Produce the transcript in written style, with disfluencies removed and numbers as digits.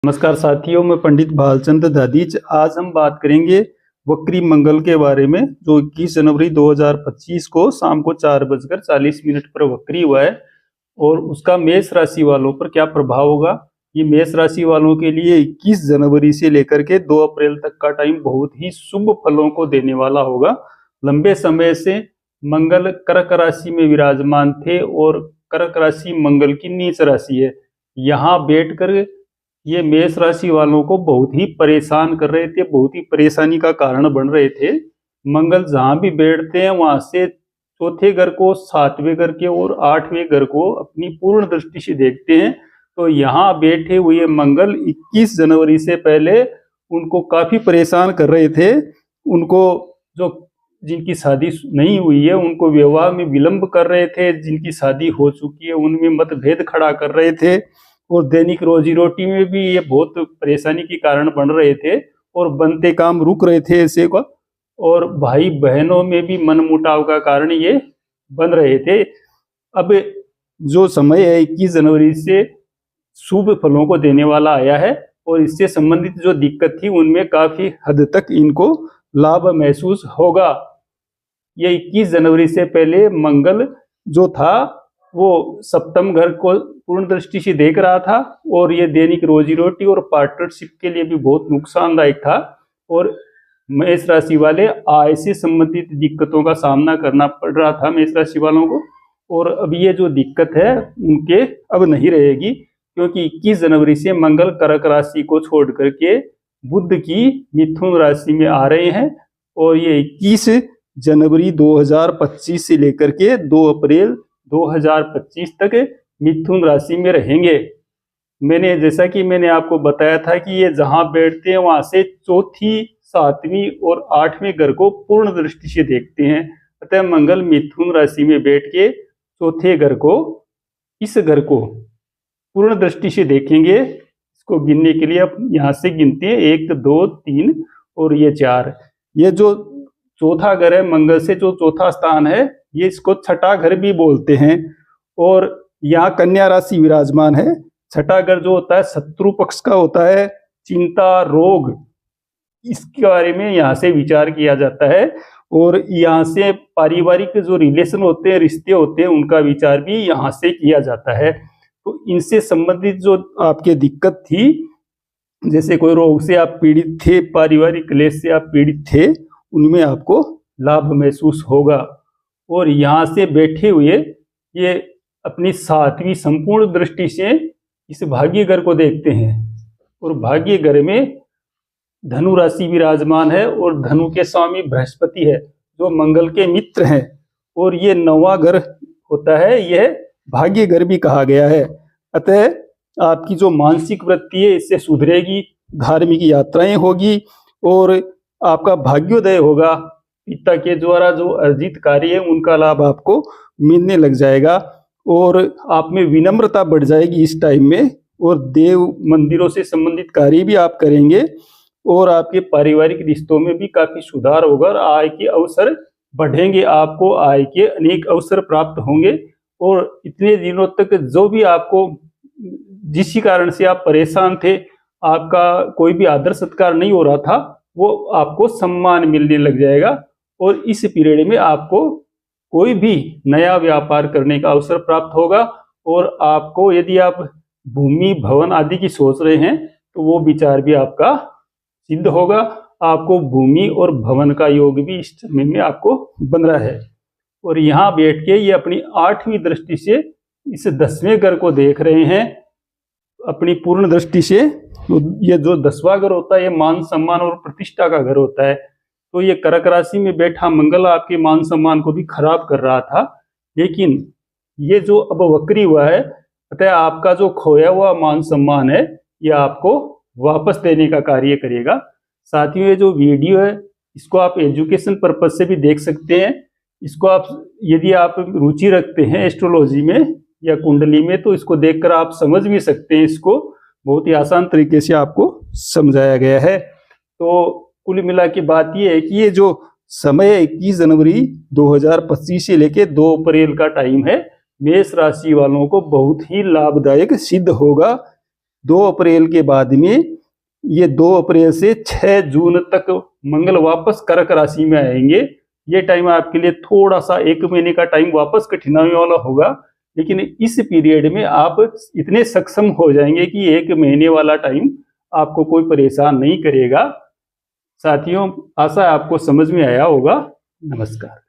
नमस्कार साथियों, मैं पंडित भालचंद्र दादीच। आज हम बात करेंगे वक्री मंगल के बारे में, जो 21 जनवरी 2025 को शाम को 4:40 पर वक्री हुआ है और उसका मेष राशि वालों पर क्या प्रभाव होगा। ये मेष राशि वालों के लिए 21 जनवरी से लेकर के 2 अप्रैल तक का टाइम बहुत ही शुभ फलों को देने वाला होगा। लंबे समय से मंगल कर्क राशि में विराजमान थे और कर्क राशि मंगल की नीच राशि है। यहाँ बैठकर ये मेष राशि वालों को बहुत ही परेशान कर रहे थे, बहुत ही परेशानी का कारण बन रहे थे। मंगल जहां भी बैठते हैं वहां से चौथे घर को, 7वें घर के और 8वें घर को अपनी पूर्ण दृष्टि से देखते हैं। तो यहाँ बैठे हुए मंगल 21 जनवरी से पहले उनको काफी परेशान कर रहे थे। उनको जो जिनकी शादी नहीं हुई है उनको विवाह में विलंब कर रहे थे, जिनकी शादी हो चुकी है उनमें मतभेद खड़ा कर रहे थे और दैनिक रोजी रोटी में भी ये बहुत परेशानी के कारण बन रहे थे और बनते काम रुक रहे थे ऐसे को, और भाई बहनों में भी मनमुटाव का कारण ये बन रहे थे। अब जो समय है 21 जनवरी से शुभ फलों को देने वाला आया है और इससे संबंधित जो दिक्कत थी उनमें काफी हद तक इनको लाभ महसूस होगा। ये 21 जनवरी से पहले मंगल जो था वो सप्तम घर को पूर्ण दृष्टि से देख रहा था और ये दैनिक रोजी रोटी और पार्टनरशिप के लिए भी बहुत नुकसानदायक था और मेष राशि वाले आय से संबंधित दिक्कतों का सामना करना पड़ रहा था मेष राशि वालों को। और अब ये जो दिक्कत है उनके अब नहीं रहेगी, क्योंकि 21 जनवरी से मंगल कर्क राशि को छोड़ करके बुध की मिथुन राशि में आ रहे हैं और ये 21 जनवरी 2025 से लेकर के 2 अप्रैल 2025 तक मिथुन राशि में रहेंगे। जैसा कि मैंने आपको बताया था कि ये जहां बैठते हैं वहां से चौथी, 7वीं और 8वें घर को पूर्ण दृष्टि से देखते हैं। अतः मंगल मिथुन राशि में बैठ के चौथे घर को, इस घर को पूर्ण दृष्टि से देखेंगे। इसको गिनने के लिए आप यहाँ से गिनते हैं 1 2 3 और ये 4। ये जो चौथा घर है मंगल से जो चौथा स्थान है ये इसको छठा घर भी बोलते हैं और यहाँ कन्या राशि विराजमान है। छठा घर जो होता है शत्रु पक्ष का होता है, चिंता, रोग, इसके बारे में यहाँ से विचार किया जाता है और यहाँ से पारिवारिक जो रिलेशन होते हैं, रिश्ते होते हैं, उनका विचार भी यहाँ से किया जाता है। तो इनसे संबंधित जो आपके दिक्कत थी, जैसे कोई रोग से आप पीड़ित थे, पारिवारिक क्लेश से आप पीड़ित थे, उनमें आपको लाभ महसूस होगा। और यहाँ से बैठे हुए ये अपनी 7वीं संपूर्ण दृष्टि से इस भाग्य घर को देखते हैं और भाग्य घर में धनु राशि विराजमान है और धनु के स्वामी बृहस्पति है जो मंगल के मित्र हैं और ये 9वां घर होता है, यह भाग्य घर भी कहा गया है। अतः आपकी जो मानसिक वृत्ति है इससे सुधरेगी, धार्मिक यात्राएं होगी और आपका भाग्योदय होगा। पिता के द्वारा जो अर्जित कार्य है उनका लाभ आपको मिलने लग जाएगा और आप में विनम्रता बढ़ जाएगी इस टाइम में, और देव मंदिरों से संबंधित कार्य भी आप करेंगे और आपके पारिवारिक रिश्तों में भी काफी सुधार होगा और आय के अवसर बढ़ेंगे। आपको आय के अनेक अवसर प्राप्त होंगे और इतने दिनों तक जो भी आपको जिस कारण से आप परेशान थे, आपका कोई भी आदर सत्कार नहीं हो रहा था, वो आपको सम्मान मिलने लग जाएगा और इस पीरियड में आपको कोई भी नया व्यापार करने का अवसर प्राप्त होगा और आपको यदि आप भूमि भवन आदि की सोच रहे हैं तो वो विचार भी आपका सिद्ध होगा। आपको भूमि और भवन का योग भी इस समय में आपको बन रहा है और यहाँ बैठ के ये अपनी 8वीं दृष्टि से इस 10वें घर को देख रहे हैं अपनी पूर्ण दृष्टि से। ये जो 10वां घर होता है ये मान सम्मान और प्रतिष्ठा का घर होता है। तो ये कर्क राशि में बैठा मंगल आपके मान सम्मान को भी खराब कर रहा था, लेकिन ये जो अब वक्री हुआ है, अतः आपका जो खोया हुआ मान सम्मान है ये आपको वापस देने का कार्य करेगा। साथ ही ये जो वीडियो है इसको आप एजुकेशन पर्पज से भी देख सकते हैं। इसको आप यदि आप रुचि रखते हैं एस्ट्रोलॉजी में या कुंडली में तो इसको देखकर आप समझ भी सकते हैं। इसको बहुत ही आसान तरीके से आपको समझाया गया है। तो कुल मिला के बात ये है कि ये जो समय है 21 जनवरी 2025 से लेके 2 अप्रैल का टाइम है, मेष राशि वालों को बहुत ही लाभदायक सिद्ध होगा। 2 अप्रैल के बाद में ये 2 अप्रैल से 6 जून तक मंगल वापस कर्क राशि में आएंगे। ये टाइम आपके लिए थोड़ा सा 1 महीने का टाइम वापस कठिनाई वाला होगा, लेकिन इस पीरियड में आप इतने सक्षम हो जाएंगे कि 1 महीने वाला टाइम आपको कोई परेशान नहीं करेगा। साथियों, आशा आपको समझ में आया होगा। नमस्कार।